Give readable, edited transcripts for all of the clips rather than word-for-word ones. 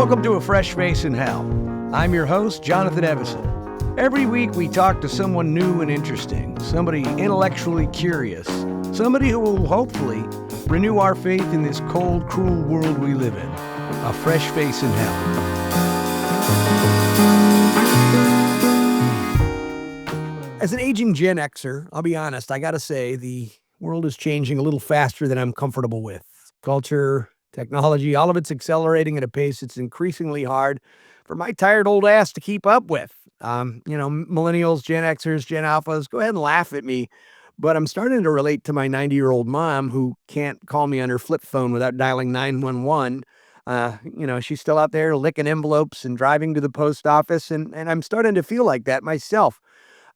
Welcome to A Fresh Face in Hell. I'm your host, Jonathan Evison. Every week we talk to someone new and interesting, somebody intellectually curious, somebody who will hopefully renew our faith in this cold, cruel world we live in. A Fresh Face in Hell. As an aging Gen Xer, I'll be honest, I gotta say the world is changing a little faster than I'm comfortable with. Culture, technology, all of it's accelerating at a pace it's increasingly hard for my tired old ass to keep up with. Millennials, Gen Xers, Gen Alphas, go ahead and laugh at me, but I'm starting to relate to my 90-year-old mom who can't call me on her flip phone without dialing 911. She's still out there licking envelopes and driving to the post office, and I'm starting to feel like that myself.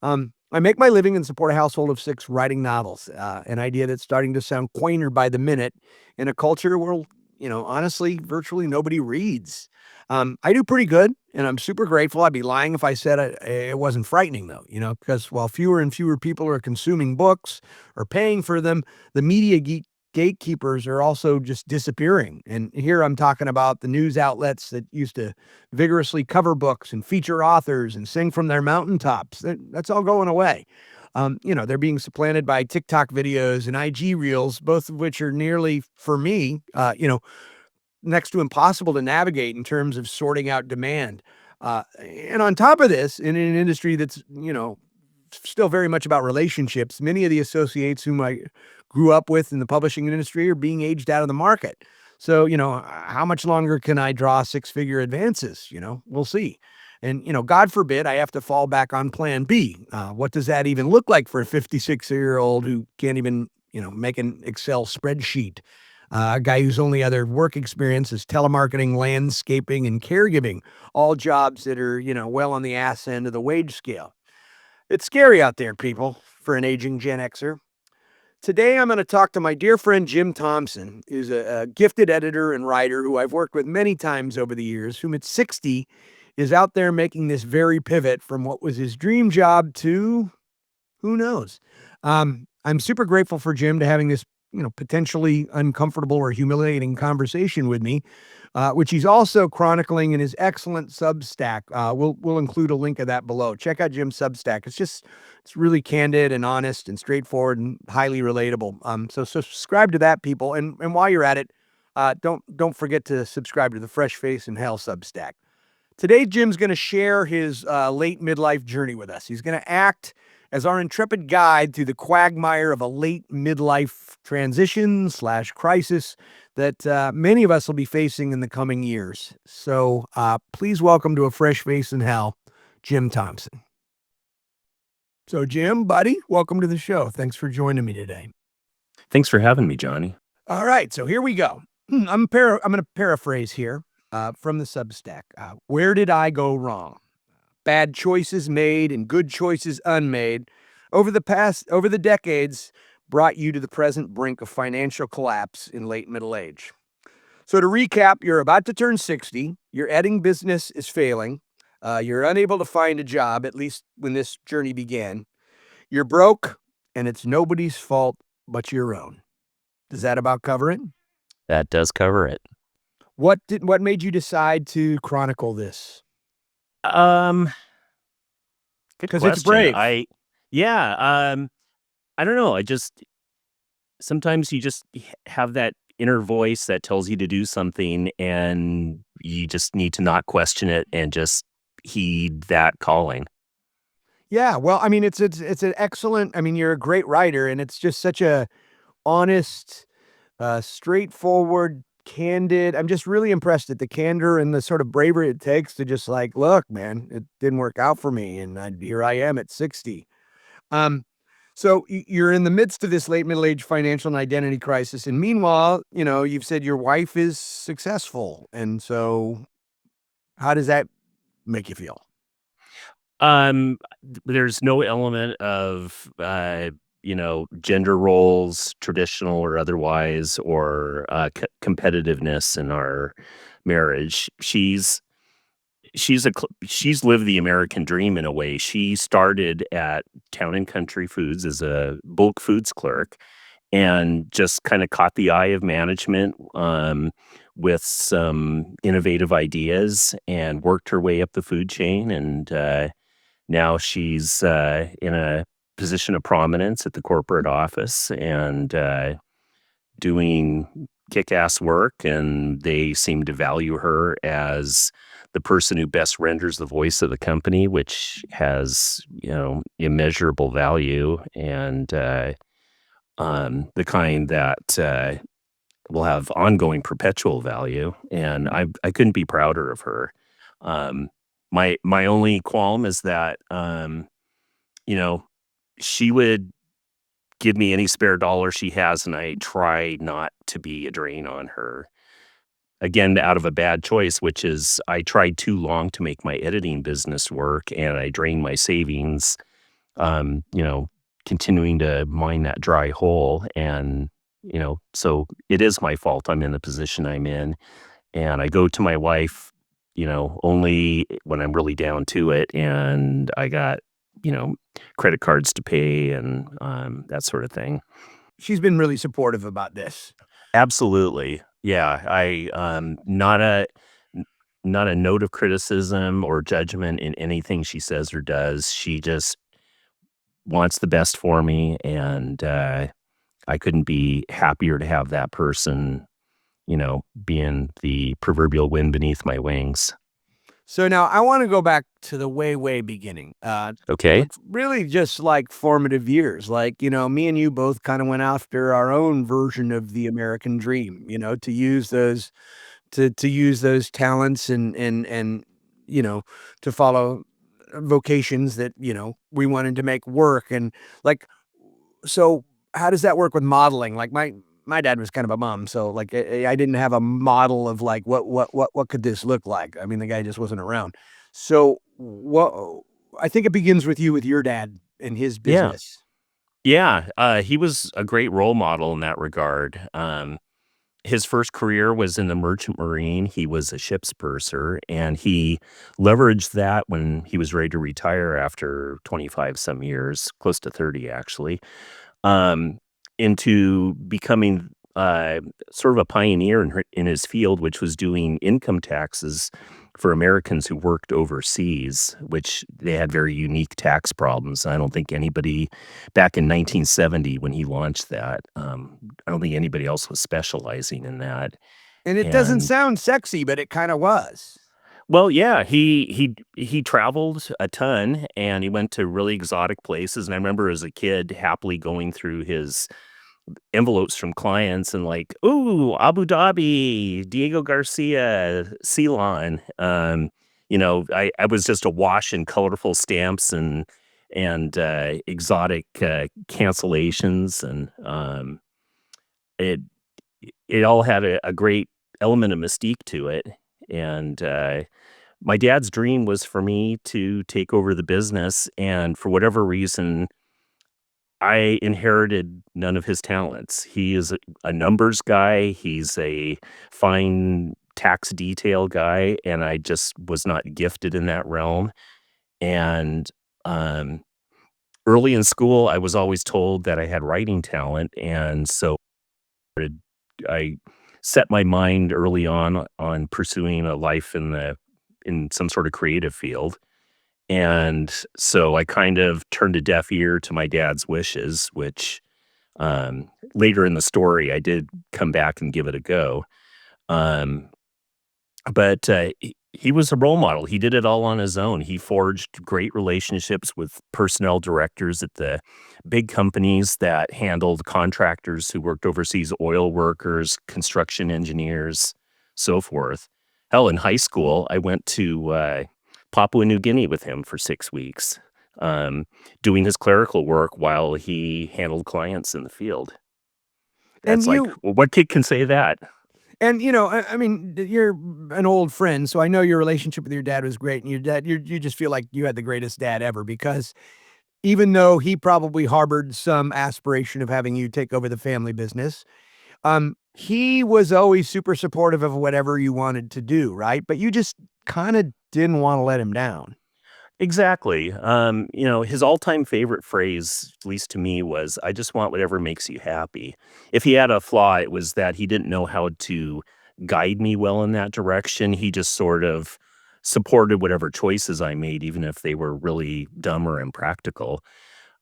I make my living and support a household of 6 writing novels, an idea that's starting to sound quainter by the minute in a culture where, honestly, virtually nobody reads. I do pretty good, and I'm super grateful. I'd be lying if I said it wasn't frightening, though, because while fewer and fewer people are consuming books or paying for them, the media gatekeepers are also just disappearing. And here I'm talking about the news outlets that used to vigorously cover books and feature authors and sing from their mountaintops. That's all going away. They're being supplanted by TikTok videos and IG reels, both of which are nearly, for me, next to impossible to navigate in terms of sorting out demand. And on top of this, in an industry that's, still very much about relationships, many of the associates whom I grew up with in the publishing industry are being aged out of the market. So, how much longer can I draw 6-figure advances? We'll see. And, God forbid I have to fall back on plan B. What does that even look like for a 56-year-old who can't even, make an Excel spreadsheet? A guy whose only other work experience is telemarketing, landscaping, and caregiving, all jobs that are, well on the ass end of the wage scale. It's scary out there, people, for an aging Gen Xer. Today, I'm going to talk to my dear friend Jim Thomsen, who's a gifted editor and writer who I've worked with many times over the years, whom at 60 is out there making this very pivot from what was his dream job to who knows. I'm super grateful for Jim to having this, potentially uncomfortable or humiliating conversation with me, which he's also chronicling in his excellent Substack. We'll include a link of that below. Check out Jim's Substack. It's really candid and honest and straightforward and highly relatable. So subscribe to that, people. And while you're at it, don't forget to subscribe to the Fresh Face in Hell Substack. Today, Jim's going to share his late midlife journey with us. He's going to act as our intrepid guide through the quagmire of a late midlife transition/crisis that many of us will be facing in the coming years. So please welcome to A Fresh Face in Hell, Jim Thomsen. So Jim, buddy, welcome to the show. Thanks for joining me today. Thanks for having me, Johnny. All right, so here we go. I'm going to paraphrase here from the Substack. Where did I go wrong? Bad choices made and good choices unmade over the decades brought you to the present brink of financial collapse in late middle age. So to recap, you're about to turn 60, your editing business is failing, you're unable to find a job, at least when this journey began, you're broke, and it's nobody's fault but your own. Does that about cover it? That does cover it. What made you decide to chronicle this? Good Because question. it's brave. I don't know. Sometimes you just have that inner voice that tells you to do something, and you just need to not question it and just heed that calling. Yeah, well, I mean, it's an excellent. I mean, you're a great writer, and it's just such a honest, straightforward, candid. I'm just really impressed at the candor and the sort of bravery it takes to just like, look, man, it didn't work out for me, and here I am at 60. So you're in the midst of this late middle age financial and identity crisis, and meanwhile, you've said your wife is successful, and so how does that make you feel? There's no element of gender roles, traditional or otherwise, or competitiveness in our marriage. She's lived the American dream in a way. She started at Town and Country Foods as a bulk foods clerk, and just kind of caught the eye of management with some innovative ideas and worked her way up the food chain. And now she's in a position of prominence at the corporate office and doing kick-ass work. And they seem to value her as the person who best renders the voice of the company, which has, immeasurable value and the kind that will have ongoing perpetual value. And I couldn't be prouder of her. Um, my only qualm is that you know she would give me any spare dollar she has, and I try not to be a drain on her. Again, out of a bad choice, which is I tried too long to make my editing business work, and I drained my savings, um, you know, continuing to mine that dry hole. And, so it is my fault I'm in the position I'm in. And I go to my wife, only when I'm really down to it. And I got, you know, credit cards to pay and that sort of thing. She's been really supportive about this. Absolutely. Yeah. Not not a note of criticism or judgment in anything she says or does. She just wants the best for me, and I couldn't be happier to have that person, being the proverbial wind beneath my wings. So now I want to go back to the way, way beginning. Okay. Like really just like formative years. Like, me and you both kind of went after our own version of the American dream, to use those to use those talents and you know, to follow vocations that, we wanted to make work. And like, so how does that work with modeling? Like my dad was kind of a bum, so like I didn't have a model of like what could this look like. I mean, the guy just wasn't around. So what I think it begins with you with your dad and his Yeah. business. Yeah. He was a great role model in that regard. His first career was in the merchant marine. He was a ship's purser, and he leveraged that when he was ready to retire after 25 some years, close to 30 actually, um, into becoming sort of a pioneer in his field, which was doing income taxes for Americans who worked overseas, which they had very unique tax problems. I don't think anybody back in 1970 when he launched that, I don't think anybody else was specializing in that. And it doesn't And sound sexy, but it kind of was. well, yeah, he traveled a ton and he went to really exotic places. And I remember as a kid happily going through his envelopes from clients and like, "Ooh, Abu Dhabi, Diego Garcia, Ceylon." I was just awash in colorful stamps and exotic cancellations, and it it all had a great element of mystique to it. And my dad's dream was for me to take over the business, and for whatever reason, I inherited none of his talents. He is a numbers guy, he's a fine tax detail guy, and I just was not gifted in that realm. And, um, early in school, I was always told that I had writing talent, and so I set my mind early on pursuing a life in some sort of creative field. And so I kind of turned a deaf ear to my dad's wishes, which later in the story I did come back and give it a go. Um, but he was a role model. He did it all on his own. He forged great relationships with personnel directors at the big companies that handled contractors who worked overseas, oil workers, construction engineers, so forth. Hell, in high school, I went to Papua New Guinea with him for 6 weeks, um, doing his clerical work while he handled clients in the field. And That's like, well, what kid can say that? I mean, you're an old friend, so I know your relationship with your dad was great, and your dad, you just feel like you had the greatest dad ever because even though he probably harbored some aspiration of having you take over the family business, he was always super supportive of whatever you wanted to do, right? But you just kind of didn't want to let him down. Exactly. His all-time favorite phrase, at least to me, was, "I just want whatever makes you happy." If he had a flaw, it was that he didn't know how to guide me well in that direction. He just sort of supported whatever choices I made, even if they were really dumb or impractical.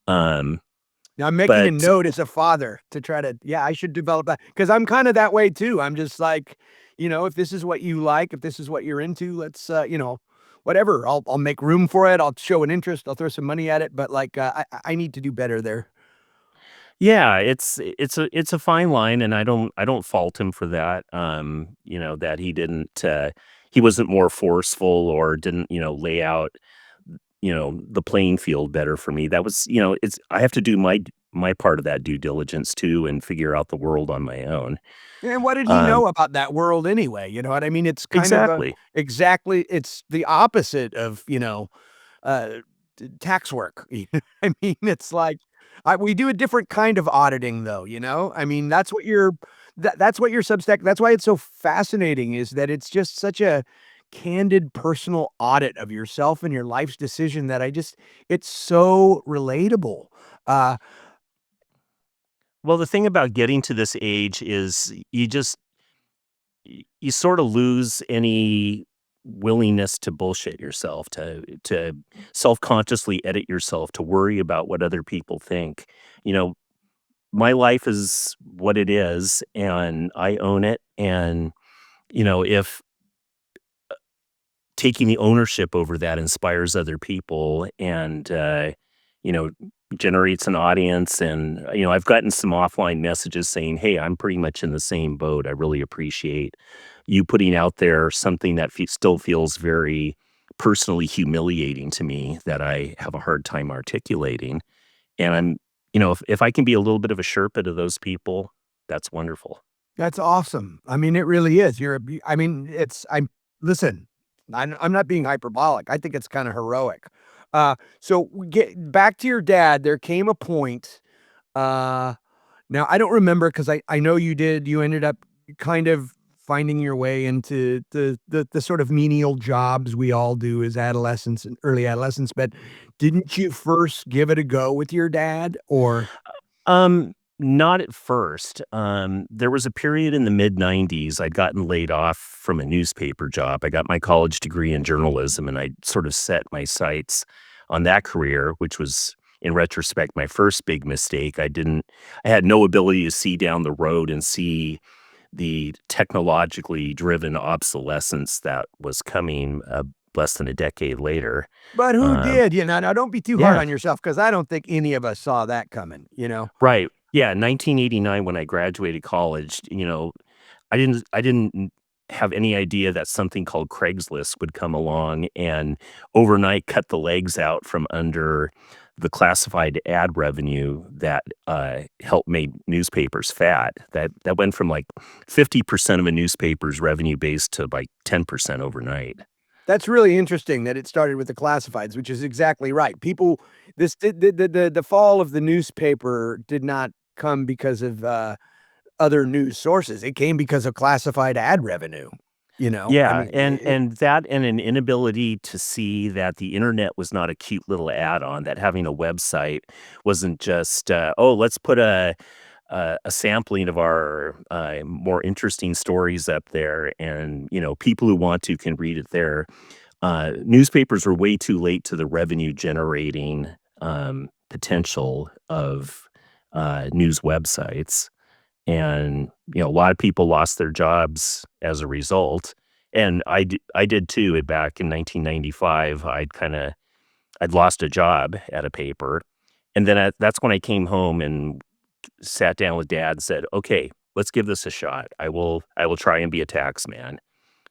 Um, Now I'm making a but note as a father to try to yeah, I should develop that because 'cause I'm kinda that way too. I'm just like, if this is what you like, if this is what you're into, let's, whatever. I'll make room for it. I'll show an interest. I'll throw some money at it, but, like, I need to do better there. Yeah, it's a fine line, and I don't fault him for that. That he wasn't more forceful or didn't, lay out, the playing field better for me. That was, it's I have to do my part of that due diligence too and figure out the world on my own. And what did he Um, know about that world anyway? You know what I mean? It's kind of exactly. exactly it's the opposite of, uh, tax work. I mean, it's like, we do a different kind of auditing though, you know? I mean, that's what your Substack that's why it's so fascinating is that it's just such a candid personal audit of yourself and your life's decision that it's so relatable. Uh, Well, the thing about getting to this age is you sort of lose any willingness to bullshit yourself, to self-consciously edit yourself, to worry about what other people think. You know, my life is what it is, and I own it. And if taking the ownership over that inspires other people and you know generates an audience, and I've gotten some offline messages saying, hey, I'm pretty much in the same boat. I really appreciate you putting out there something that still feels very personally humiliating to me that I have a hard time articulating. And if I can be a little bit of a sherpa to those people, that's wonderful. That's awesome. I mean, it really is. I mean, I'm listen, I'm not being hyperbolic. I think it's kind of heroic. So we get back to your dad. There came a point. Uh, Now I don't remember because I know you ended up kind of finding your way into the sort of menial jobs we all do as adolescents and early adolescents. But didn't you first give it a go with your dad or? Not at first. There was a period in the mid '90s. I'd gotten laid off from a newspaper job. I got my college degree in journalism, and I sort of set my sights on that career, which was, in retrospect, my first big mistake. I had no ability to see down the road and see the technologically driven obsolescence that was coming less than a decade later. But who Um, did? Now don't be too hard yeah, on yourself because I don't think any of us saw that coming, you know? right. Yeah, 1989 when I graduated college, I didn't have any idea that something called Craigslist would come along and overnight cut the legs out from under the classified ad revenue that helped made newspapers fat. That went from like 50% of a newspaper's revenue base to like 10% overnight. That's really interesting that it started with the classifieds, which is exactly right. People this the fall of the newspaper did not come because of, other news sources. It came because of classified ad revenue, you know? I Yeah, mean, and that and an inability to see that the internet was not a cute little add-on, that having a website wasn't just, "Oh, let's put a sampling of our, more interesting stories up there, and, people who want to can read it there." Newspapers were way too late to the revenue generating, potential of, news websites. And a lot of people lost their jobs as a result, and I did too. Back in 1995, I'd lost a job at a paper, and then that's when I came home and sat down with dad and said, "Okay, let's give this a shot. I will try and be a tax man."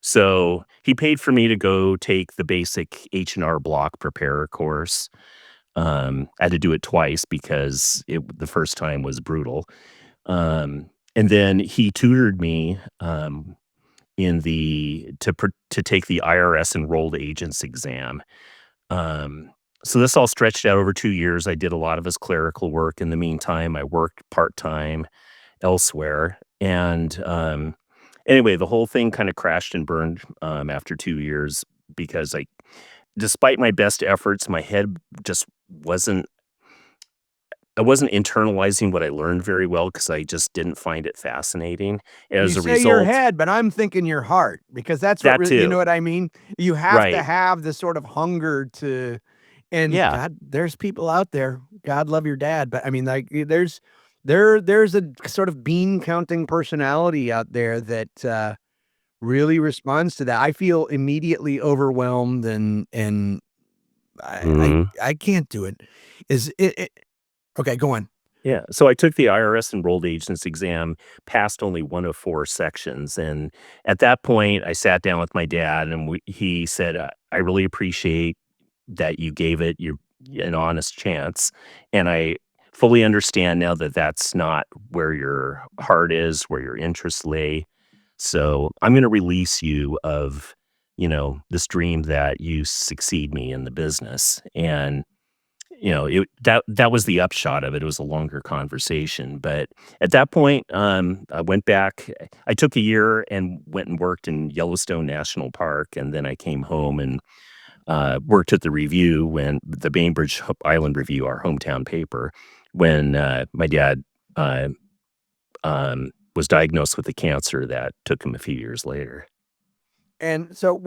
So he paid for me to go take the basic H&R Block preparer course. I had to do it twice because the first time was brutal. And then he tutored me, in to take the IRS enrolled agents exam. Um, so this all stretched out over 2 years. I did a lot of his clerical work in the meantime. I worked part-time elsewhere, and, anyway, the whole thing kinda crashed and burned, after 2 years because despite my best efforts, my head just wasn't I wasn't internalizing what I learned very well because I just didn't find it fascinating. You As a say your result, head, but I'm thinking your heart because that's what that really, you know too. what I mean? You have to Right. have this sort of hunger to, and Yeah. God, there's people out there. God love your dad, but I mean, like, there's a sort of bean counting personality out there that really responds to that. I feel immediately overwhelmed, and Mhm. I can't do it. Is it? Okay, go on. Yeah. So I took the IRS enrolled agents exam, passed only one of four sections. And at that point, I sat down with my dad and he said, I really appreciate that you gave it an honest chance. And I fully understand now that that's not where your heart is, where your interests lay. So I'm going to release you of, this dream that you succeed me in the business. And that was the upshot of it. It was a longer conversation, but at that point, I went back. I took a year and went and worked in Yellowstone National Park, and then I came home and worked at the Review when the Bainbridge Island Review, our hometown paper, when my dad uh, was diagnosed with a cancer that took him a few years later. And so,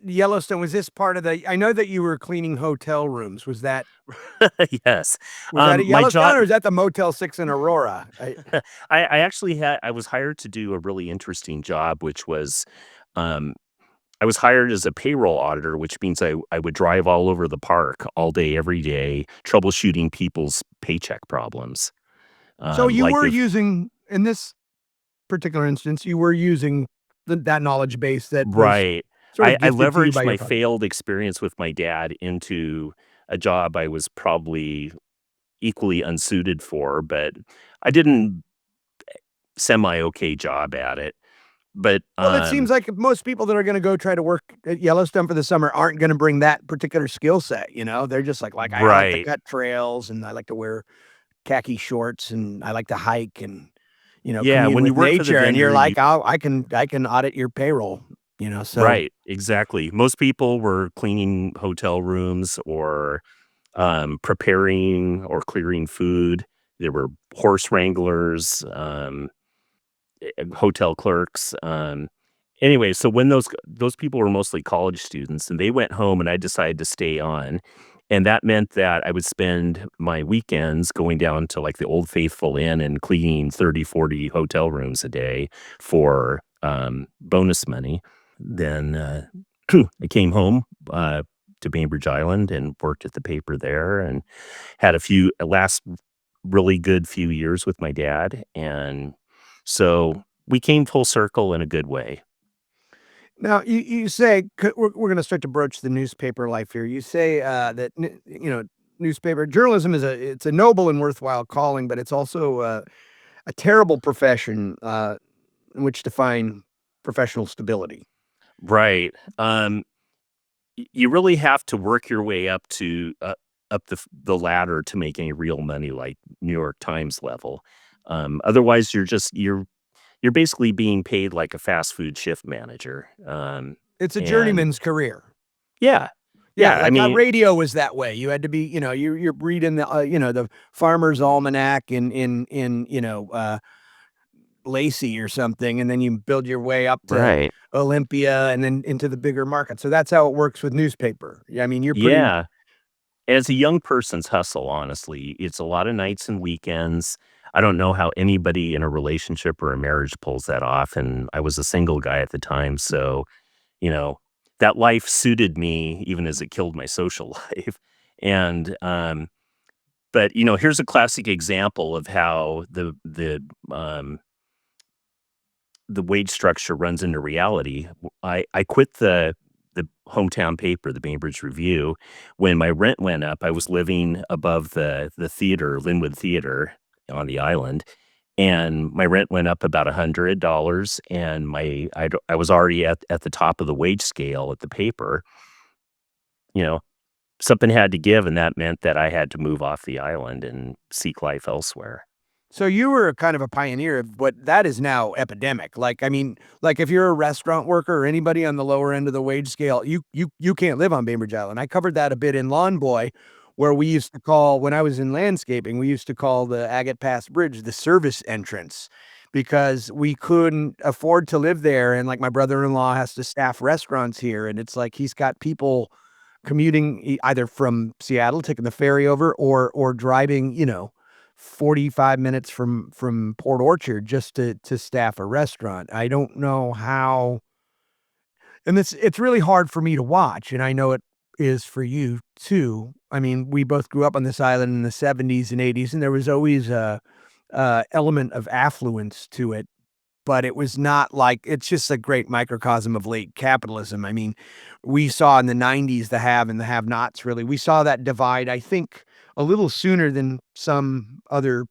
Yellowstone, was this part of the, I know that you were cleaning hotel rooms. Yes, Was that at my Yellowstone job. or is that the Motel 6 in Aurora? I actually I was hired to do a really interesting job, which was, um, I was hired as a payroll auditor, which means I would drive all over the park all day, every day, troubleshooting people's paycheck problems. So you Like were if using, in this particular instance, you were using that knowledge base that was Right. sort of I gifted to you by leveraged your my father. failed experience with my dad into a job I was probably equally unsuited for, but I did an semi-okay job at it. But, Well, it seems like most people that are gonna go try to work at Yellowstone for the summer aren't gonna bring that particular skill set, you know? They're just like, "I like to right. cut trails, and I like to wear khaki shorts, and I like to hike and, Yeah, commune when you with work for the nature," and you're vendor, like, "Oh, I can audit your payroll," so right, exactly. Most people were cleaning hotel rooms or, preparing or clearing food. There were horse wranglers, hotel clerks. Anyway, so when those people were mostly college students, and they went home, and I decided to stay on, and that meant that I would spend my weekends going down to like the Old Faithful Inn and cleaning 30, 40 hotel rooms a day for bonus money. Then I came home to Bainbridge Island and worked at the paper there, and had a last really good few years with my dad, and so we came full circle in a good way. now you say, we're gonna start to broach the newspaper life here. You say, that newspaper journalism is it's a noble and worthwhile calling, but it's also a terrible profession in which to find professional stability. Right. You really have to work your way up the ladder to make any real money, like New York Times level. Otherwise, you're basically being paid like a fast food shift manager. It's a And journeyman's career. yeah, Yeah, yeah. I like, mean, radio was that way. You had to be, you're reading the, the Farmer's Almanac in Lacey or something, and then you build your way up to right. Olympia and then into the bigger market. So that's how it works with newspaper. Yeah, I mean, you're putting Yeah. As a young person's hustle, honestly, it's a lot of nights and weekends. I don't know how anybody in a relationship or a marriage pulls that off, and I was a single guy at the time, so, you know, that life suited me even as it killed my social life, and, but, here's a classic example of how the wage structure runs into reality. I quit the hometown paper, the Bainbridge Review, when my rent went up. I was living above the theater, Linwood Theater on the island, and my rent went up about $100, and I was already at the top of the wage scale at the paper. You know, something had to give, and that meant that I had to move off the island and seek life elsewhere. So you were kind of a pioneer of what that is now epidemic. Like, I mean, like if you're a restaurant worker or anybody on the lower end of the wage scale, you can't live on Bainbridge Island. I covered that a bit in Lawn Boy, where we used to call when I was in landscaping, we used to call the Agate Pass Bridge the service entrance because we couldn't afford to live there. And like my brother-in-law has to staff restaurants here, and it's like he's got people commuting either from Seattle, taking the ferry over, or driving, 45 minutes from Port Orchard just to staff a restaurant. I don't know how, and it's really hard for me to watch, and I know it is for you too. I mean, we both grew up on this island in the 70s and 80s, and there was always a element of affluence to it, but it was not like it's just a great microcosm of late capitalism. I mean, we saw in the 90s the have and the have-nots really. We saw that divide, I think, a little sooner than some other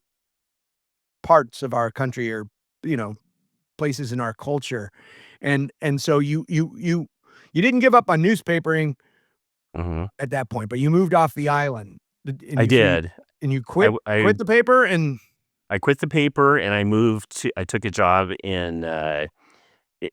parts of our country or, you know, places in our culture. And so you didn't give up on newspapering Mhm. at that point, but you moved off the island. And I did. you I quit w I quit the paper and I quit the paper and I took a job in,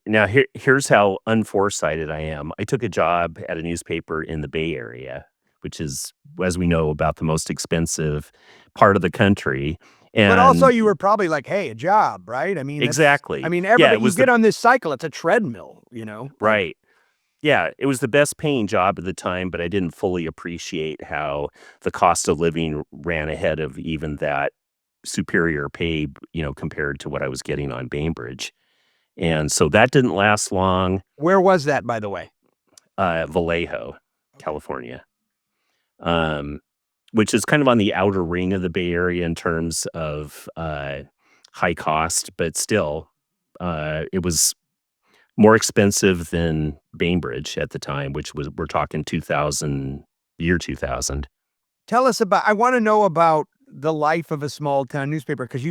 now here's how unforesighted I am. I took a job at a newspaper in the Bay Area, which is, as we know, about the most expensive part of the country, but also and you were probably like, "Hey, a job," right? I exactly. mean, Yeah, everybody it you was the get on this cycle, it's a treadmill, like right. Yeah, it was the best paying job at the time, but I didn't fully appreciate how the cost of living ran ahead of even that superior pay, compared to what I was getting on Bainbridge. And so that didn't last long. where was that, by the way? Vallejo, Okay. California, um, which is kind of on the outer ring of the Bay Area in terms of high cost, but still, it was more expensive than Bainbridge at the time, which was we're talking 2000, year 2000. Tell us about I wanna know about the life of a small town newspaper because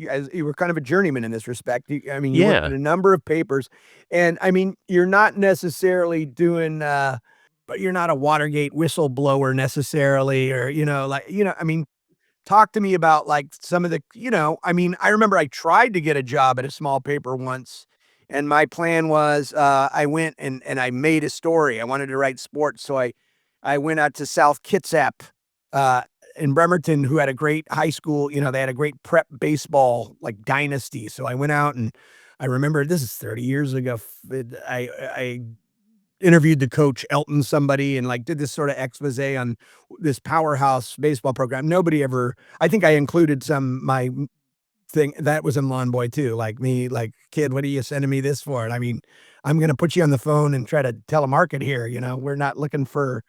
as you were kind of a journeyman in this respect. I mean, you worked in Yeah, a number of papers, and, I mean, you're not necessarily doing, but you're not a Watergate whistleblower necessarily or, I mean, talk to me about, like, some of the I mean, I remember I tried to get a job at a small paper once, and my plan was, I went and I made a story. I wanted to write sports, so I went out to South Kitsap, uh, in Bremerton, who had a great high school, they had a great prep baseball, like, dynasty, so I went out and I remember this is 30 years ago, f it I interviewed the coach, Elton somebody, and, like, did this sorta expose on this powerhouse baseball program. Nobody ever I think I included my thing that was in Lawn Boy too, like me, like, "Kid, what are you sending me this for?" And I mean, I'm gonna put you on the phone and try to telemarket here, we're not looking for,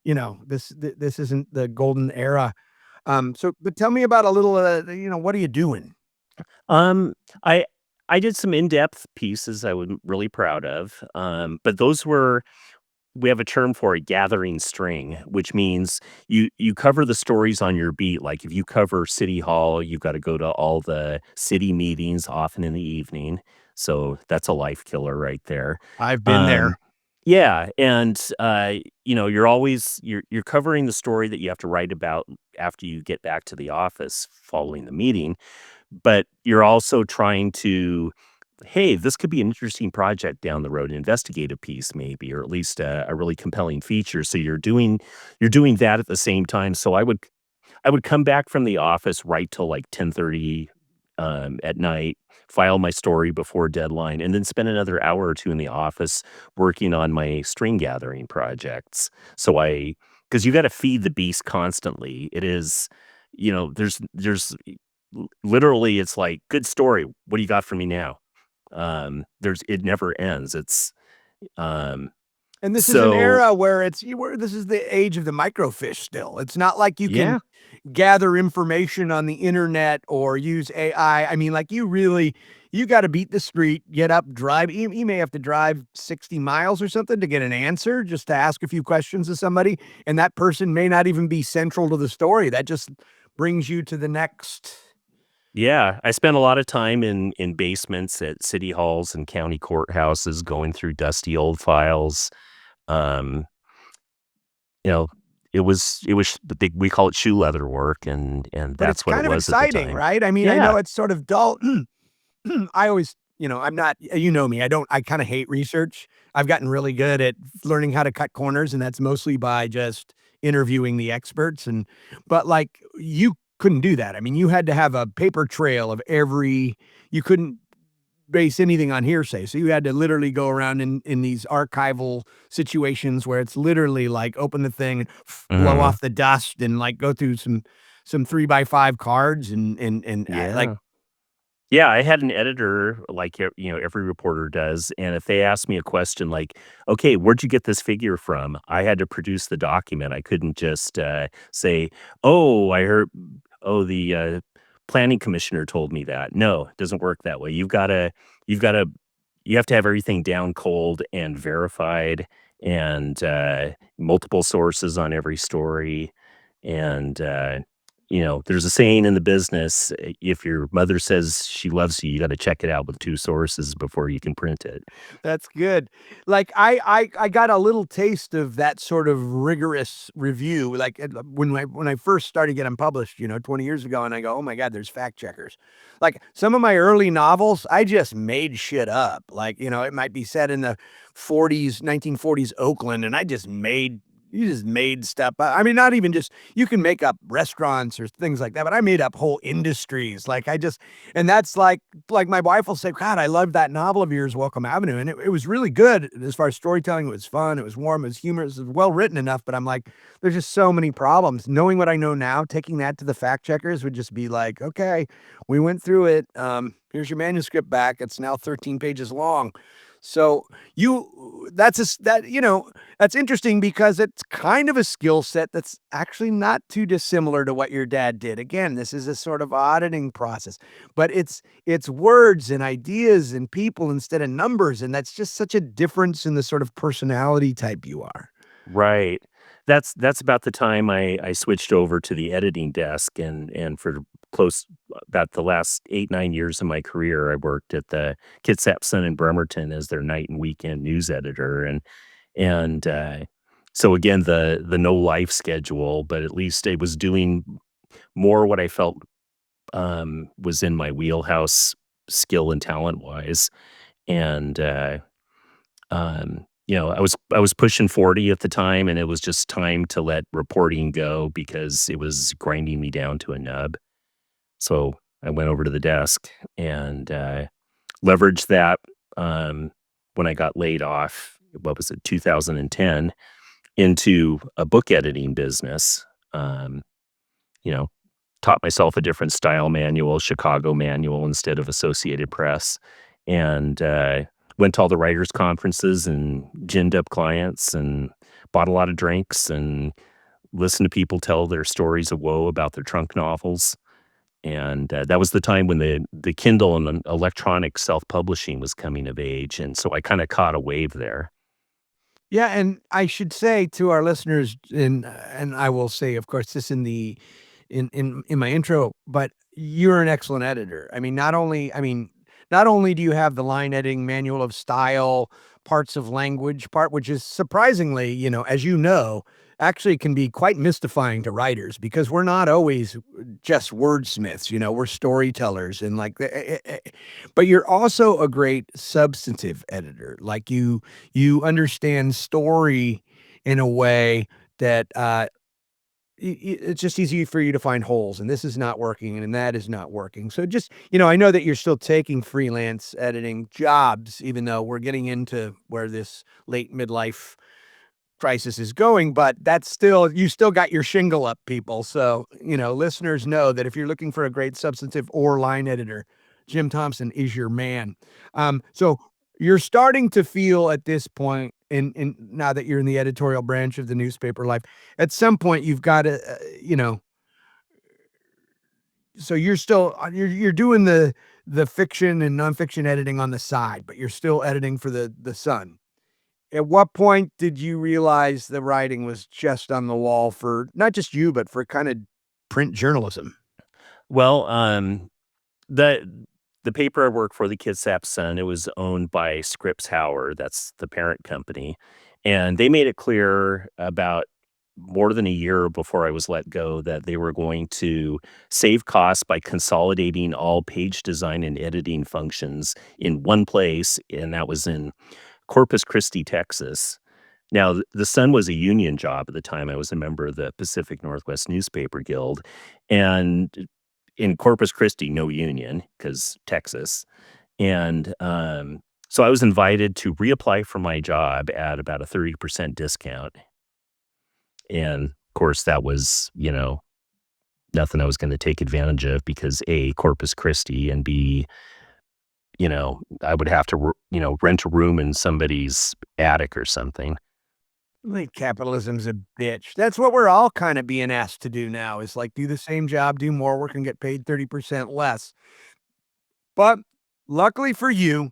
this isn't the golden era. But tell me about a little, what are you doing? um, I I did some in-depth pieces I was really proud of, but those were we have a term for it, gathering string, which means you cover the stories on your beat. Like if you cover City Hall, you've got to go to all the city meetings, often in the evening. So that's a life killer right there. I've been there. Um, yeah, and you're covering the story that you have to write about after you get back to the office following the meeting, but you're also trying to, hey, this could be an interesting project down the road, an investigative piece maybe, or at least a really compelling feature. So you're doing that at the same time. So I would come back from the office right till like 10:30 at night, file my story before deadline, and then spend another hour or two in the office working on my string gathering projects. So I because you got to feed the beast constantly. It is, there's literally it's like good story. What do you got for me now? There's it never ends. It's um And this is an so era where this is the age of the microfiche still. It's not like you can yeah. gather information on the internet or use AI. I mean, like, you gotta beat the street, get up, drive. You may have to drive 60 miles or something to get an answer, just to ask a few questions to somebody, and that person may not even be central to the story. That just brings you to the next. Yeah, I spent a lot of time in basements at city halls and county courthouses going through dusty old files. Um, you know, we call it shoe leather work, and But it's that's what it kind of was at the exciting, time. right? I mean, I Yeah. know it's sort of dull. I always, I'm not, you know me, I kind of hate research. I've gotten really good at learning how to cut corners, and that's mostly by just interviewing the experts. But like, you couldn't do that. I mean, you had to have a paper trail of you couldn't base anything on hearsay. So you had to literally go around in these archival situations where it's literally like open the thing, blow Mhm. off the dust, and like go through some 3 by 5 cards and like Yeah. Yeah, I had an editor like, every reporter does, and if they asked me a question like, "Okay, where'd you get this figure from?" I had to produce the document. I couldn't just, say, "Oh, I heard the, planning commissioner told me that." No, it doesn't work that way. You've gotta you have to have everything down cold and verified and, multiple sources on every story, and, there's a saying in the business, if your mother says she loves you, you gotta check it out with 2 sources before you can print it. that's good. Like, I got a little taste of that sort of rigorous review, like, when I first started getting published, 20 years ago, and I go, "Oh my god, there's fact checkers." Like, some of my early novels, I just made shit up. Like, it might be set in the 1940s Oakland, and you just made stuff up. I mean, not even just you can make up restaurants or things like that, but I made up whole industries. Like, and that's like my wife will say, "God, I love that novel of yours, Welcome Avenue." And it was really good as far as storytelling. It was fun. It was warm. It was humorous. It was well written enough. But I'm like, there's just so many problems. Knowing what I know now, taking that to the fact checkers would just be like, okay, we went through it. Here's your manuscript back. It's now 13 pages long. So that's interesting because it's kind of a skill set that's actually not too dissimilar to what your dad did. Again, this is a sort of auditing process, but it's words and ideas and people instead of numbers, and that's just such a difference in the sort of personality type you are. Right. That's about the time I switched over to the editing desk, and for close about the last 8, 9 years of my career, I worked at the Kitsap Sun in Bremerton as their night and weekend news editor, and so again, the no life schedule, but at least I was doing more what I felt, was in my wheelhouse skill and talent-wise, and, I was pushing 40 at the time, and it was just time to let reporting go because it was grinding me down to a nub. So I went over to the desk and leveraged that when I got laid off. What was it, 2010, into a book editing business. Um, you know, Taught myself a different style manual, Chicago manual instead of Associated Press, and went to all the writers' conferences and ginned up clients and bought a lot of drinks and listened to people tell their stories of woe about their trunk novels. And that was the time when the Kindle and the electronic self-publishing was coming of age, and so I kinda caught a wave there. Yeah, and I should say to our listeners, and I will say, of course, this in my intro, but you're an excellent editor. Not only do you have the line editing manual of style, parts of language, which is surprisingly, as actually can be quite mystifying to writers because we're not always just wordsmiths, we're storytellers and but you're also a great substantive editor. Like you understand story in a way that it's just easy for you to find holes, and this is not working, and that is not working. So just, I know that you're still taking freelance editing jobs, even though we're getting into where this late midlife crisis is going, but that's still, you still got your shingle up, people. So, listeners know that if you're looking for a great substantive or line editor, Jim Thomsen is your man. So you're starting to feel at this point in now that you're in the editorial branch of the newspaper life, at some point you've got to, so you're still you're doing the fiction and nonfiction editing on the side, but you're still editing for the Sun. At what point did you realize the writing was just on the wall for not just you, but for kinda print journalism? Well, the the paper I work for, the Kitsap Sun, it was owned by Scripps Howard, that's the parent company, and they made it clear about more than a year before I was let go that they were going to save costs by consolidating all page design and editing functions in one place, and that was in Corpus Christi, Texas. Now, the Sun was a union job at the time. I was a member of the Pacific Northwest Newspaper Guild, and in Corpus Christi, no union because Texas. And, so I was invited to reapply for my job at about a 30% discount. And, of course, that was, nothing I was gonna take advantage of because A, Corpus Christi, and B, I would have to rent a room in somebody's attic or something. I think capitalism's a bitch. That's what we're all kind of being asked to do now is like do the same job, do more work, and get paid 30% less. But luckily for you,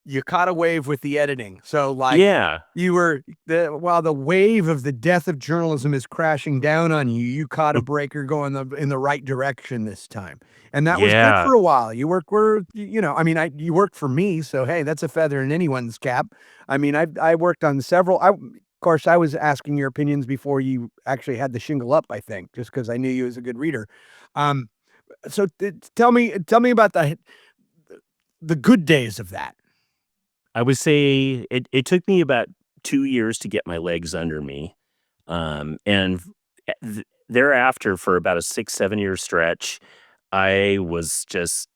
you caught a wave with the editing. So like Yeah. you were while the wave of the death of journalism is crashing down on you, you caught a breaker going in the right direction this time. And that was good Yeah. for a while. You work where, I mean, you worked for me, so hey, that's a feather in anyone's cap. I mean, I worked on several. Of course, I was asking your opinions before you actually had the shingle up. I think just because I knew you as a good reader. Um, so tell me about the good days of that. I would say it took me about 2 years to get my legs under me, and thereafter, for about a 6, 7-year stretch, I was just,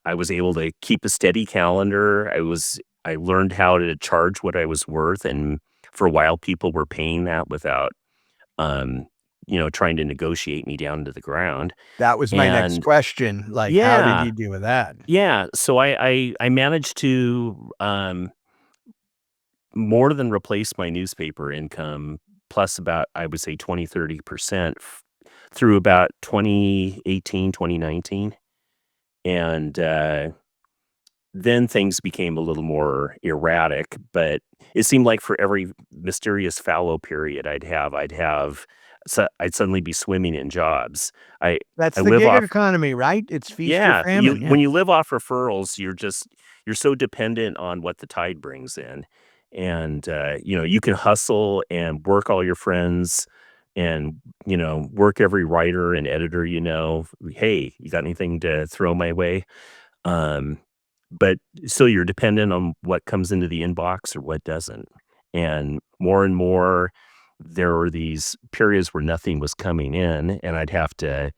I was able to keep a steady calendar. I learned how to charge what I was worth, and for a while, people were paying that without, um, trying to negotiate me down to the ground, That was my next and question. Like, how did yeah. you do with that? Yeah, so I managed to, more than replace my newspaper income, plus about, I would say 20, 30% through about 2018, 2019, and, then things became a little more erratic, but it seemed like for every mysterious fallow period I'd suddenly be swimming in jobs. I That's I the live gig off economy, right? It's feast or Yeah, you famine, yeah. when you live off referrals, you're so dependent on what the tide brings in, and, you can hustle and work all your friends and, work every writer and editor you know. "Hey, you got anything to throw my way?" Um, but still you're dependent on what comes into the inbox or what doesn't, and more, there were these periods where nothing was coming in, and I'd have to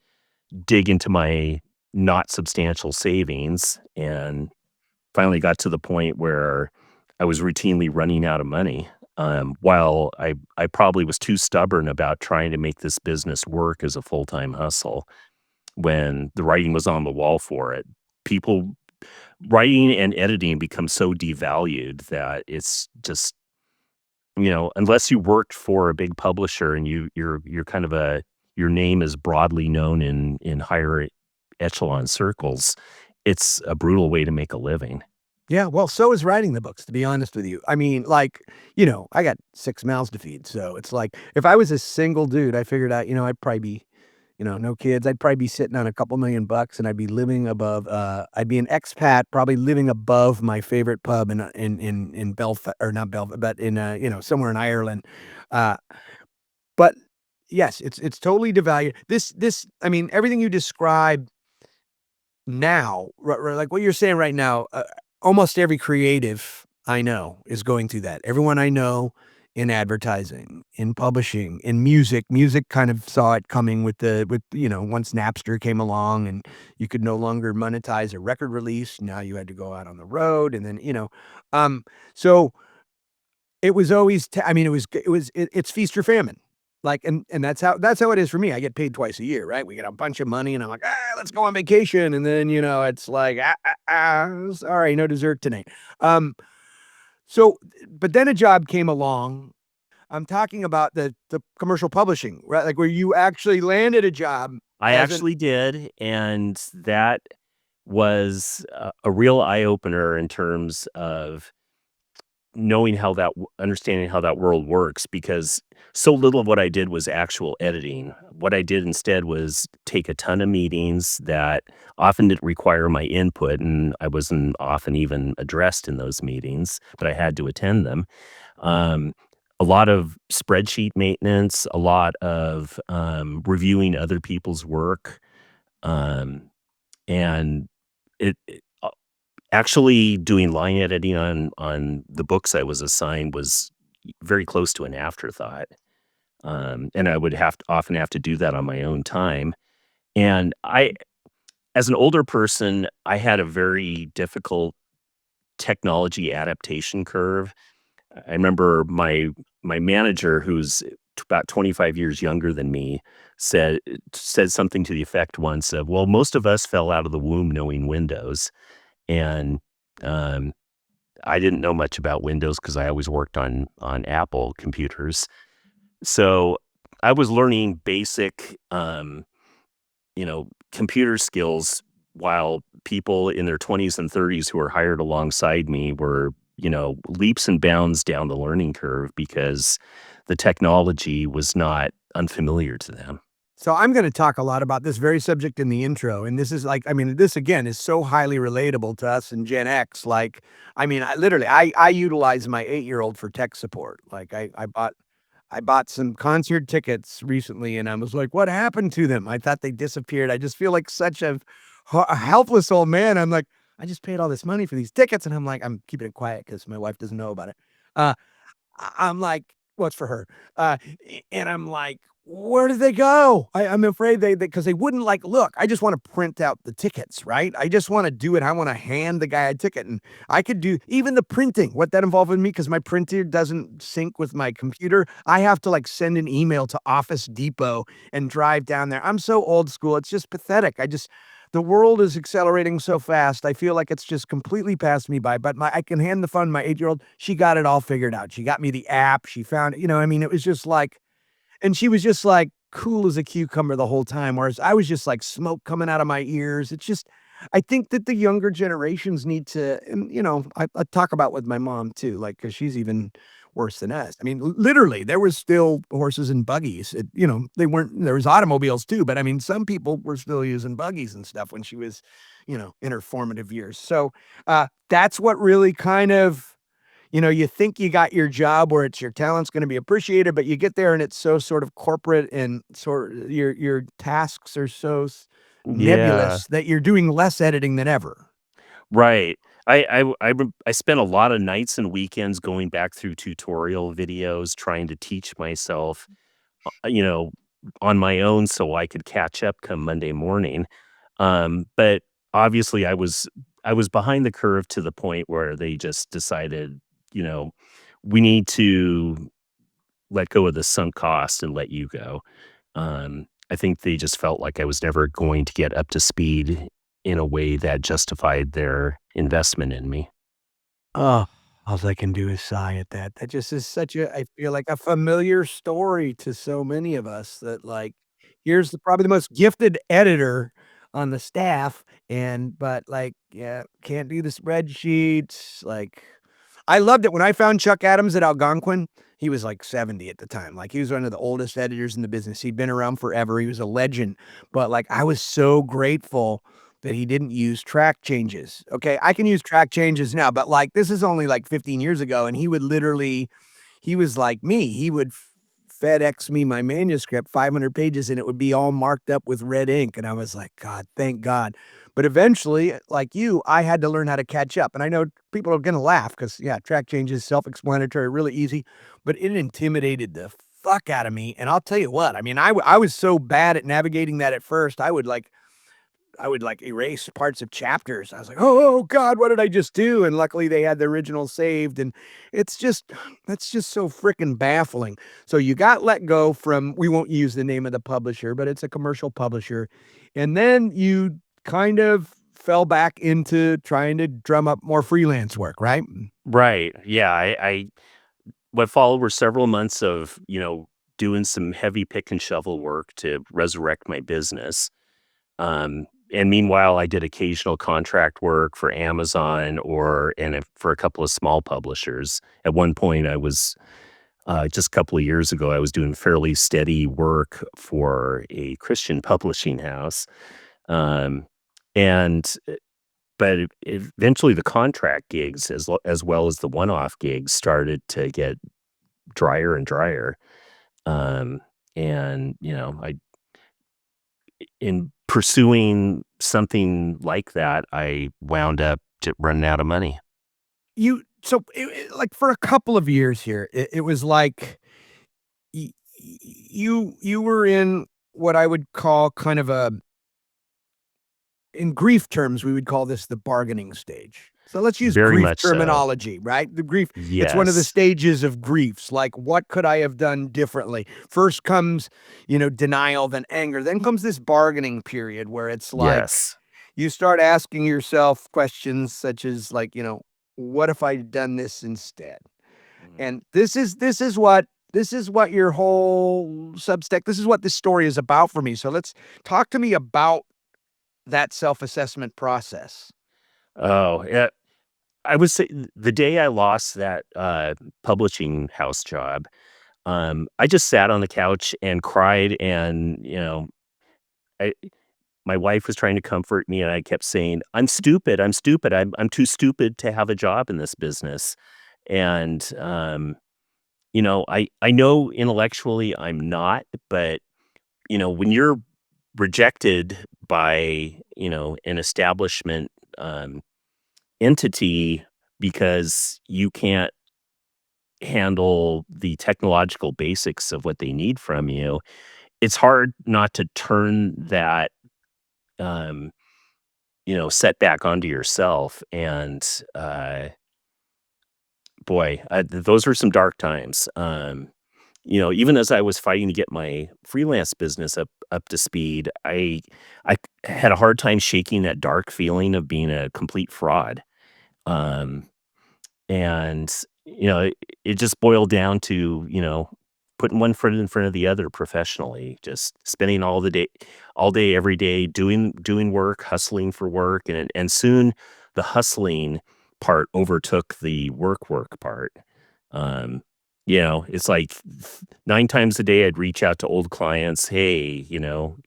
dig into my not substantial savings and finally got to the point where I was routinely running out of money. While I probably was too stubborn about trying to make this business work as a full-time hustle when the writing was on the wall for it. People writing and editing become so devalued that it's just, unless you worked for a big publisher and you're kind of your name is broadly known in higher echelon circles, it's a brutal way to make a living. Yeah, well, so is writing the books, to be honest with you. I mean, like, I got 6 mouths to feed, so it's like, if I was a single dude, I figured out, I'd probably be, no kids, I'd probably be sitting on a couple $1,000,000 and I'd be living above, I'd be an expat, probably living above my favorite pub in Belfa or not Belfast, but in, somewhere in Ireland. Uh, but yes, it's totally devalued. I mean, everything you describe now, like what you're saying right now, almost every creative I know is going through that. Everyone I know in advertising, in publishing, in music kind of saw it coming once Napster came along and you could no longer monetize a record release. Now you had to go out on the road and then, um, so it was always I mean, it's feast or famine. Like, and that's how it is for me. I get paid twice a year, right? We get a bunch of money and I'm like, let's go on vacation." And then, it's like, sorry, no dessert tonight." Um, so but then a job came along. I'm talking about the commercial publishing, right? Like where you actually landed a job I as an actually did, and that was a real eye opener in terms of understanding how that world works, because so little of what I did was actual editing. What I did instead was take a ton of meetings that often didn't require my input, and I wasn't often even addressed in those meetings, but I had to attend them. Um, a lot of spreadsheet maintenance, a lot of reviewing other people's work, um, and actually doing line editing on the books I was assigned was very close to an afterthought. And I would often have to do that on my own time. And as an older person, I had a very difficult technology adaptation curve. I remember my manager, who's about 25 years younger than me, said something to the effect once of, "Well, most of us fell out of the womb knowing Windows," and um, I didn't know much about Windows because I always worked on Apple computers. So I was learning basic, computer skills while people in their 20s and 30s who were hired alongside me were, leaps and bounds down the learning curve because the technology was not unfamiliar to them. So I'm going to talk a lot about this very subject in the intro. And this is like, I mean, this again is so highly relatable to us in Gen X. Like, I mean, I utilize my 8-year-old for tech support. Like I bought some concert tickets recently and I was like, what happened to them? I thought they disappeared. I just feel like such a helpless old man. I'm like, I just paid all this money for these tickets. And I'm like, I'm keeping it quiet because my wife doesn't know about it. Uh, I'm like, "Well, it's for her." And I'm like, "Where did they go?" I'm afraid because they wouldn't, like, look, I just wanna print out the tickets, right? I just wanna do it. I wanna hand the guy a ticket, and I could do even the printing, what that involved with me, because my printer doesn't sync with my computer. I have to, like, send an email to Office Depot and drive down there. I'm so old school, it's just pathetic. The world is accelerating so fast. I feel like it's just completely passed me by, but I can hand the phone to my 8-year-old. She got it all figured out. She got me the app. She found it, I mean, it was just like, and she was just like cool as a cucumber the whole time, whereas I was just like smoke coming out of my ears. It's just, I think that the younger generations need to, and I talk about with my mom too, like, because she's even worse than us. I mean, literally, there was still horses and buggies. They weren't, there was automobiles too, but I mean, some people were still using buggies and stuff when she was, in her formative years. So that's what really kind of, you think you got your job where it's your talent's gonna be appreciated, but you get there and it's so sort of corporate and your tasks are so Yeah, nebulous that you're doing less editing than ever. right. I spent a lot of nights and weekends going back through tutorial videos trying to teach myself, you know, on my own so I could catch up come Monday morning. But obviously I was behind the curve to the point where they just decided, you know, we need to let go of the sunk cost and let you go. I think they just felt like I was never going to get up to speed in a way that justified their investment in me. Oh, all I can do is sigh at that. That just is such a, I feel like, a familiar story to so many of us that, like, here's probably the most gifted editor on the staff, but, like, yeah, can't do the spreadsheets, like, I loved it when I found Chuck Adams at Algonquin. He was, like, 70 at the time, like, he was one of the oldest editors in the business. He'd been around forever, he was a legend, but, like, I was so grateful that he didn't use track changes. Okay, I can use track changes now, but, like, this is only, like, 15 years ago, and he was like me. He would FedEx me my manuscript, 500 pages, and it would be all marked up with red ink, and I was like, "God, thank God." But eventually, like you, I had to learn how to catch up, and I know people are gonna laugh because, yeah, track changes, self-explanatory, really easy, but it intimidated the fuck out of me, and I'll tell you what, I mean, I was so bad at navigating that at first, I would erase parts of chapters. I was like, "Oh god, what did I just do?" And luckily they had the original saved, and it's just that's just so freaking baffling. So you got let go from, we won't use the name of the publisher, but it's a commercial publisher, and then you kind of fell back into trying to drum up more freelance work, right? Right. Yeah. What followed were several months of, doing some heavy pick and shovel work to resurrect my business. And meanwhile, I did occasional contract work for Amazon for a couple of small publishers. At one point, I was just a couple of years ago, I was doing fairly steady work for a Christian publishing house. Um, and but eventually, the contract gigs, as well as the one-off gigs, started to get drier and drier. Um, and I in pursuing something like that, I wound up running out of money. Like for a couple of years here, it was like you were in what I would call kind of a in grief terms, we would call this the bargaining stage. So let's use Very grief much so. terminology, right? The grief, it's one of the Yes. stages of griefs. Like, what could I have done differently? First comes, denial, then anger. Then comes this bargaining period where it's like Yes. you start asking yourself questions such as like, what if I'd done this instead? Mhm. And this is what your whole Substack, this is what this story is about for me. So let's talk to me about that self-assessment process. Oh, yeah. I would say the day I lost that publishing house job, I just sat on the couch and cried, and I my wife was trying to comfort me, and I kept saying, "I'm stupid. I'm stupid. I'm too stupid to have a job in this business." And I know intellectually I'm not, but when you're rejected by an establishment um, entity because you can't handle the technological basics of what they need from you, it's hard not to turn that um, setback onto yourself. And boy, those were some dark times. Even as I was fighting to get my freelance business up to speed, I had a hard time shaking that dark feeling of being a complete fraud. Um, and it just boiled down to putting one foot in front of the other professionally, just spending all day, every day, doing work, hustling for work, and soon the hustling part overtook the work part. Um, it's like 9 times a day I'd reach out to old clients. Hey,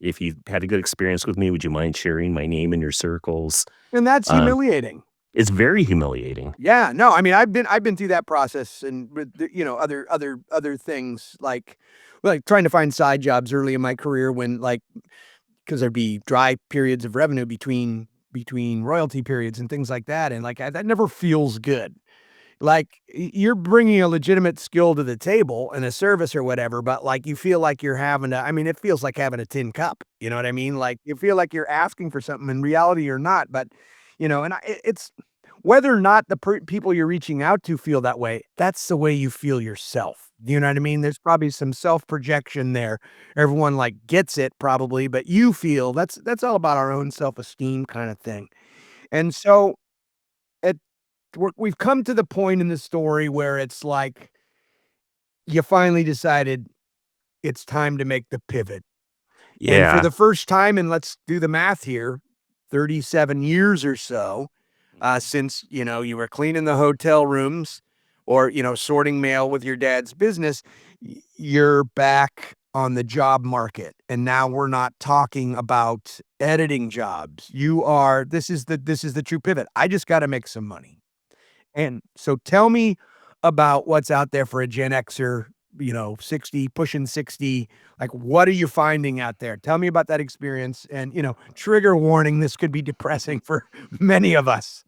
if you had a good experience with me, would you mind sharing my name in your circles? And that's Um, humiliating. it's very humiliating. Yeah, no, I mean, I've been through that process and with other things like trying to find side jobs early in my career when like because there'd be dry periods of revenue between royalty periods and things like that, and like that never feels good. Like you're bringing a legitimate skill to the table and a service or whatever, but like you feel like you're having to. I mean, it feels like having a tin cup. You know what I mean? Like you feel like you're asking for something in reality you're not. But it's whether or not the people you're reaching out to feel that way. That's the way you feel yourself. You know what I mean? There's probably some self projection there. Everyone like gets it probably, but you feel that's all about our own self esteem kind of thing. And so at we've come to the point in the story where it's like you finally decided it's time to make the pivot. And for Yeah. the first time, and let's do the math here, 37 years or so, Mhm. since, you were cleaning the hotel rooms or, sorting mail with your dad's business, you're back on the job market. And now we're not talking about editing jobs. This is the true pivot. I just got to make some money. And so tell me about what's out there for a Gen Xer, 60, pushing 60. Like, what are you finding out there? Tell me about that experience. And, trigger warning, this could be depressing for many of us.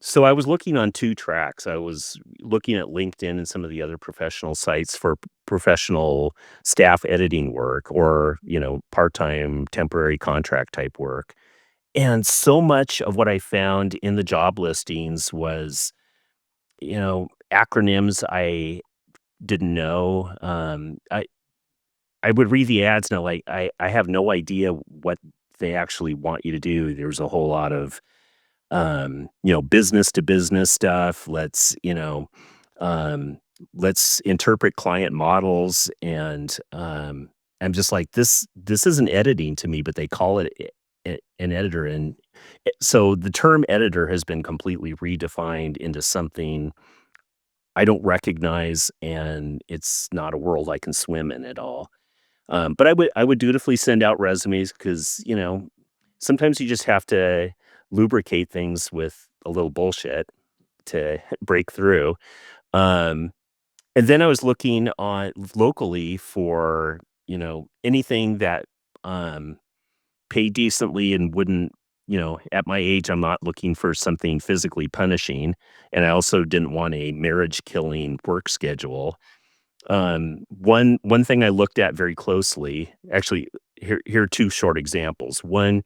So I was looking on 2 tracks. I was looking at LinkedIn and some of the other professional sites for professional staff editing work or, part-time temporary contract type work. And so much of what I found in the job listings was, acronyms I didn't know. I would read the ads and I have no idea what they actually want you to do. There's a whole lot of business to business stuff. Um, let's interpret client models. And I'm just like, this isn't editing to me, but they call it an editor. And so the term editor has been completely redefined into something I don't recognize, and it's not a world I can swim in at all. But I would dutifully send out resumes because sometimes you just have to lubricate things with a little bullshit to break through. Um, And then I was looking on locally for, anything that um paid decently and wouldn't, at my age, I'm not looking for something physically punishing. And I also didn't want a marriage killing work schedule. One thing I looked at very closely, actually, here are two short examples. One,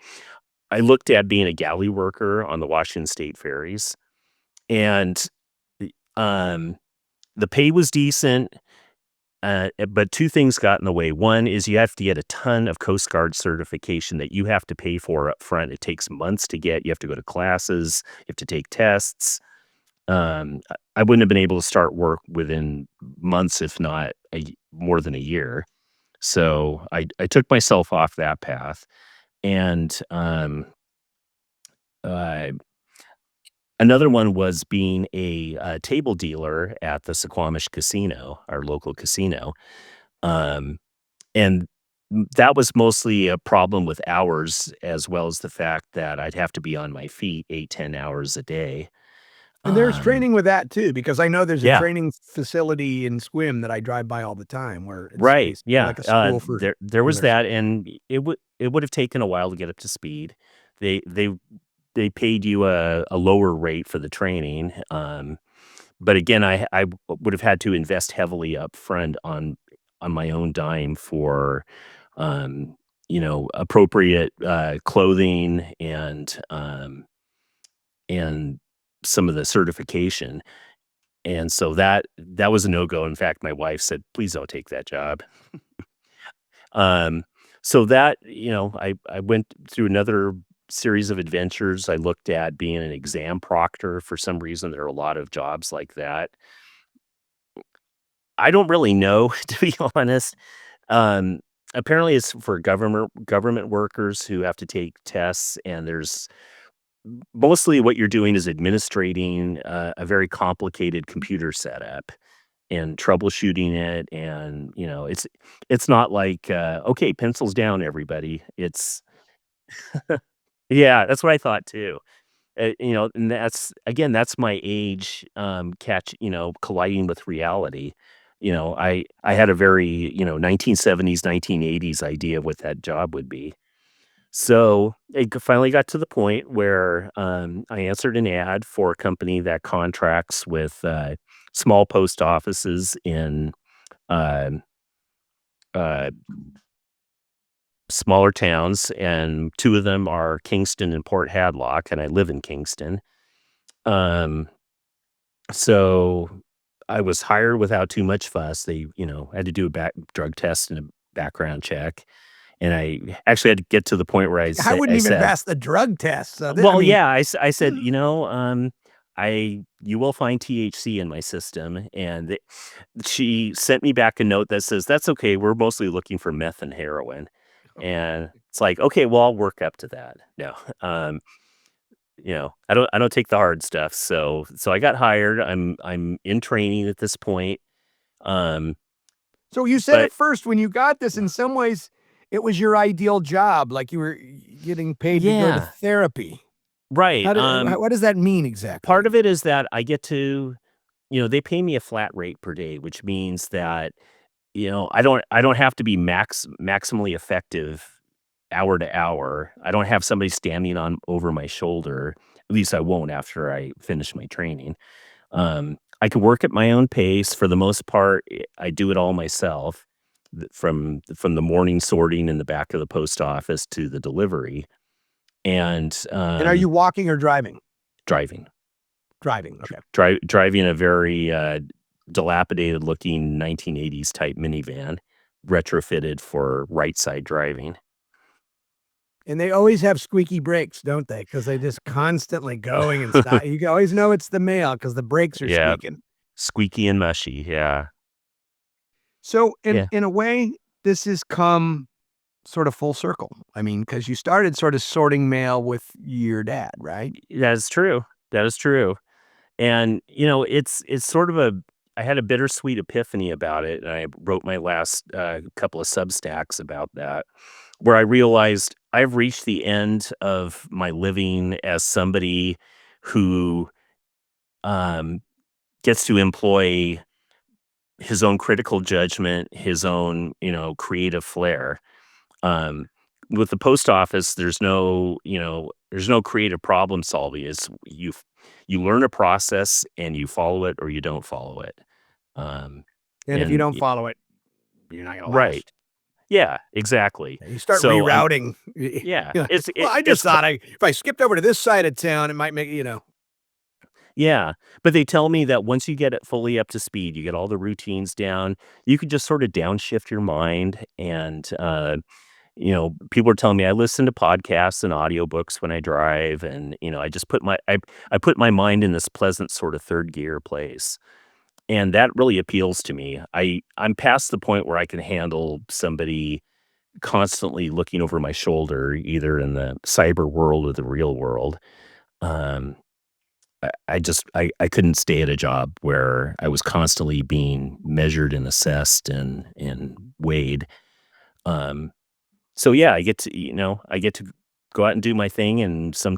I looked at being a galley worker on the Washington State ferries, and the, um, the pay was decent. But two things got in the way. One is you have to get a ton of Coast Guard certification that you have to pay for up front. It takes months to get. You have to go to classes. You have to take tests. I wouldn't have been able to start work within months, if not more than a year. So I took myself off that path. And uh, another one was being a table dealer at the Suquamish Casino, our local casino. Um, And that was mostly a problem with hours, as well as the fact that I'd have to be on my feet 8, 10 hours a day. And there's Um, training with that too, because I know there's a yeah, training facility in Squim that I drive by all the time where it's right, basically yeah, like a school for there was dealers. that, and it would have taken a while to get up to speed. They paid you a lower rate for the training, but again, I would have had to invest heavily up front on my own dime for, um, appropriate, clothing and some of the certification, and so that was a no-go. In fact, my wife said, "Please don't take that job." Um, so that, I went through another series of adventures. I looked at being an exam proctor. For some reason, there are a lot of jobs like that. I don't really know, to be honest. Um, Apparently, it's for government workers who have to take tests, and there's mostly what you're doing is administrating a very complicated computer setup and troubleshooting it, and it's not like okay, pencils down, everybody. It's yeah, that's what I thought too. And that's again, that's my age, colliding with reality. I had a very, 1970s, 1980s idea of what that job would be. So finally got to the point where I answered an ad for a company that contracts with small post offices in uh, uh, smaller towns, and two of them are Kingston and Port Hadlock, and I live in Kingston. Um, So, I was hired without too much fuss. They, had to do a back drug test and a background check, and I actually had to get to the point where I I wouldn't even said, pass the drug test. So I well, mean, yeah, I said, I you will find THC in my system," and she sent me back a note that says, "That's okay, we're mostly looking for meth and heroin," and it's like, "Okay, well, I'll work up to that." No, um I don't take the hard stuff, so I got hired. I'm in training at this point. Um, so you said but at first when you got this, in some ways, it was your ideal job, like you were getting paid to go to yeah, therapy. right. What does that mean exactly? Part of it is that I get to, they pay me a flat rate per day, which means that, I don't have to be maximally effective hour to hour. I don't have somebody standing on over my shoulder. At least I won't after I finish my training. I can work at my own pace for the most part. I do it all myself, from the morning sorting in the back of the post office to the delivery and And are you walking or driving? driving. Driving, okay. Driving a very dilapidated looking 1980s type minivan, retrofitted for right side driving. And they always have squeaky brakes, don't they? Because they just constantly going and stop. You can always know it's the mail because the brakes are Yeah, squeaking. squeaky and mushy. Yeah, So yeah. in a way, this has come sort of full circle. I mean, because you started sort of sorting mail with your dad, right? That is true. That is true. And, it's sort of I had a bittersweet epiphany about it, and I wrote my last, couple of Substacks about that, where I realized I've reached the end of my living as somebody who, um, gets to employ his own critical judgment, his own, creative flair. Um, with the post office, there's no creative problem solving. You learn a process and you follow it or you don't follow it. Um, And if you and don't follow it, you're not gonna right, last. yeah, exactly. You start So I'm rerouting. yeah, You're like, it's "Well, it, I just it's thought if I skipped over to this side of town, it might make," Yeah, but they tell me that once you get it fully up to speed, you get all the routines down, you can just sort of downshift your mind and, people are telling me I listen to podcasts and audiobooks when I drive and, I just I put my mind in this pleasant sort of 3rd gear place, and that really appeals to me. I'm past the point where I can handle somebody constantly looking over my shoulder, either in the cyber world or the real world. Um I couldn't stay at a job where I was constantly being measured and assessed and weighed. Um, so yeah, I get to go out and do my thing, and some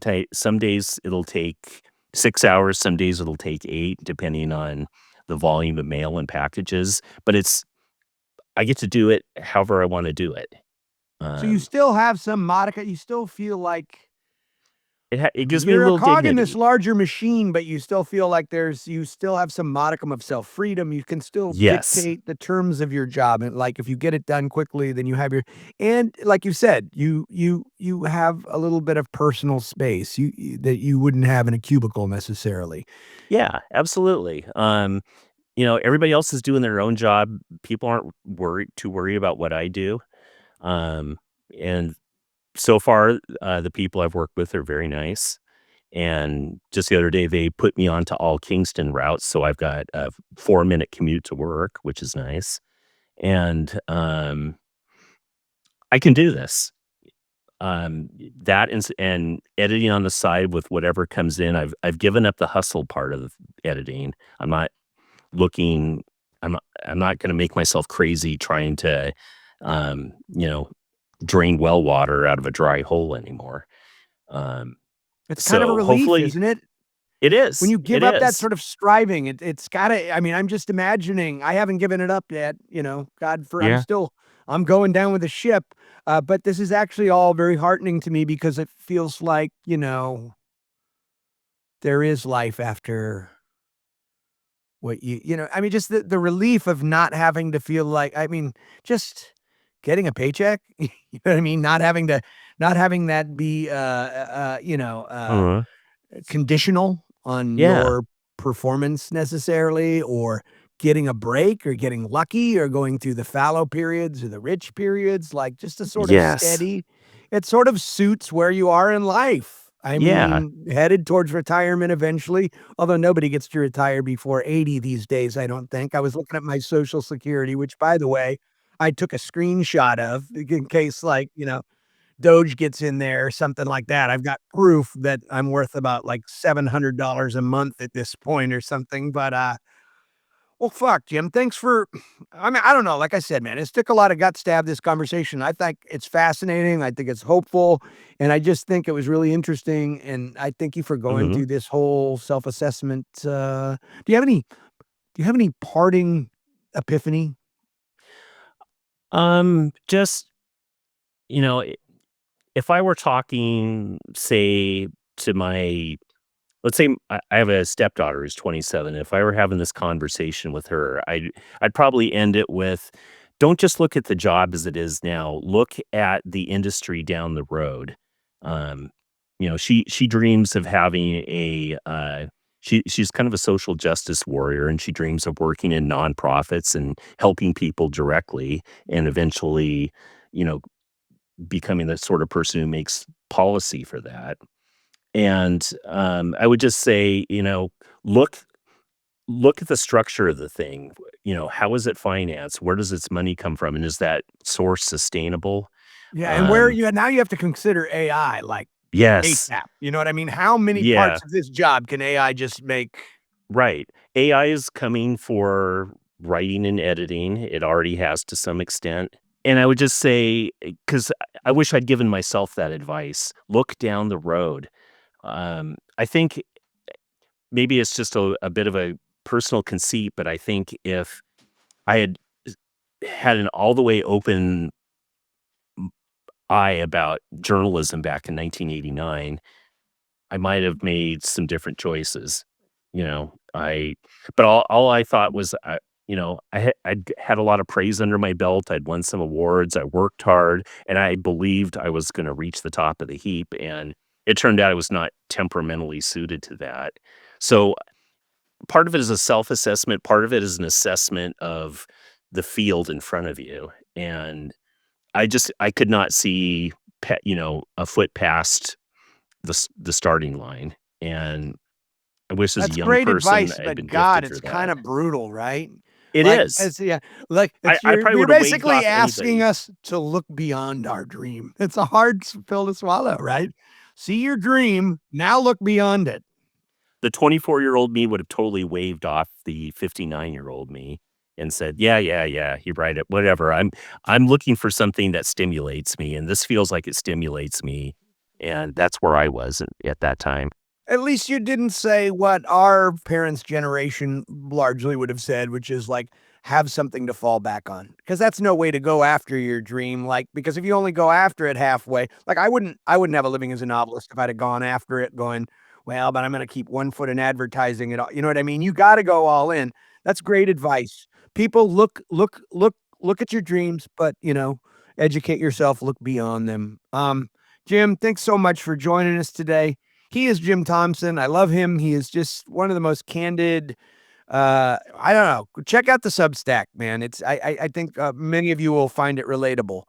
days it'll take 6 hours, some days it'll take 8, depending on the volume of mail and packages, but I get to do it however I wanna do it. So you Um, still have some modicum you still feel like it gives me a you're a little cog in this dignity. larger machine, but you still feel like you still have some modicum of self-freedom. You can still Yes. dictate the terms of your job, and, like, if you get it done quickly, then you have your and like you said, you have a little bit of personal space that you wouldn't have in a cubicle necessarily. Yeah, absolutely. Everybody else is doing their own job. People aren't worried about what I do. Um, and so far, the people I've worked with are very nice. And just the other day, they put me onto all Kingston routes, so I've got a 4-minute commute to work, which is nice. And I can do this. That and editing on the side with whatever comes in. I've given up the hustle part of editing. I'm not looking I'm not gonna make myself crazy trying to, um, you know, drain well water out of a dry hole anymore. Um, It's kind of a so relief, hopefully isn't it? it When is, you it give up that is. sort of striving, it's gotta I mean, I'm just imagining I haven't given it up yet, God for Yeah. I'm going down with the ship, but this is actually all very heartening to me because it feels like, there is life after what I mean, just the relief of not having to feel like I mean, just getting a paycheck, you know what I mean? Not having that be, uh conditional on Yeah. your performance necessarily, or getting a break, or getting lucky, or going through the fallow periods or the rich periods, like, just a sort of Yes. steady it sort of suits where you are in life. I Yeah. mean, headed towards retirement eventually, although nobody gets to retire before 80 these days, I don't think. I was looking at my Social Security, which, by the way, I took a screenshot of in case, like, Doge gets in there or something like that. I've got proof that I'm worth about, like, $700 a month at this point or something, but, well, fuck, Jim, thanks for I mean, I don't know, like I said, man, it took a lot of guts to have this conversation. I think it's fascinating, I think it's hopeful, and I just think it was really interesting, and I thank you for going Mhm. through this whole self-assessment, do you have any do you have any parting epiphany? Just, you know, if I were talking, say, to my let's say I have a stepdaughter who's 27. If I were having this conversation with her, I'd probably end it with, "Don't just look at the job as it is now. Look at the industry down the road." Um, she dreams of having she's kind of a social justice warrior, and she dreams of working in nonprofits and helping people directly, and eventually, you know, becoming the sort of person who makes policy for that. And, I would just say, look look at the structure of the thing. How is it financed? Where does its money come from? And is that source sustainable? Yeah, and where Um, you now you have to consider AI, like, yes. ASAP, you know what I mean? How many Yeah, parts of this job can AI just make? right. AI is coming for writing and editing. It already has to some extent. And I would just say, because I wish I'd given myself that advice, look down the road. I think maybe it's just a bit of a personal conceit, but I think if I had an all the way open eye about journalism back in 1989, I might have made some different choices. You know, but all I thought was, I'd had a lot of praise under my belt. I'd won some awards. I worked hard, and I believed I was going to reach the top of the heap. And it turned out I was not temperamentally suited to that. So part of it is a self-assessment. Part of it is an assessment of the field in front of you. And I could not see, a foot past the starting line. And I wish as a That's young great person advice, I had but been God, gifted for it's that. kind of brutal, right? It Like, is. yeah, like I it's I probably you're would have waved basically off asking anybody. us to look beyond our dream. It's a hard pill to swallow, right? See your dream, now look beyond it. The 24-year-old me would have totally waved off the 59-year-old me and said, "Yeah, yeah, yeah, you're right, whatever. I'm looking for something that stimulates me, and this feels like it stimulates me." And that's where I was at that time. At least you didn't say what our parents' generation largely would have said, which is like, have something to fall back on. Because that's no way to go after your dream. Like, because if you only go after it halfway, like I wouldn't have a living as a novelist if I'd have gone after it going, well, but I'm gonna keep one foot in advertising it all. You know what I mean? You gotta go all in. That's great advice. People look at your dreams, but educate yourself, look beyond them. Jim, thanks so much for joining us today. He is Jim Thomsen. I love him. He is just one of the most candid. I don't know. Check out the Substack, man. I think many of you will find it relatable.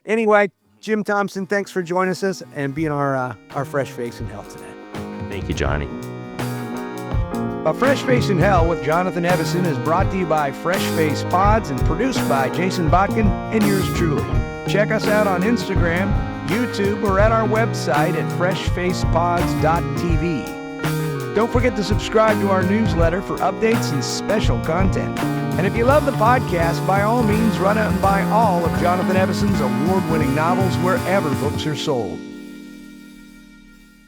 Anyway, Jim Thomsen, thanks for joining us and being our fresh face in hell today. Thank you, Johnny. A Fresh Face in Hell with Jonathan Evison is brought to you by Fresh Face Pods and produced by Jason Botkin and yours truly. Check us out on Instagram, YouTube, or at our website at freshfacepods.tv. Don't forget to subscribe to our newsletter for updates and special content. And if you love the podcast, by all means, run out and buy all of Jonathan Evison's award-winning novels wherever books are sold.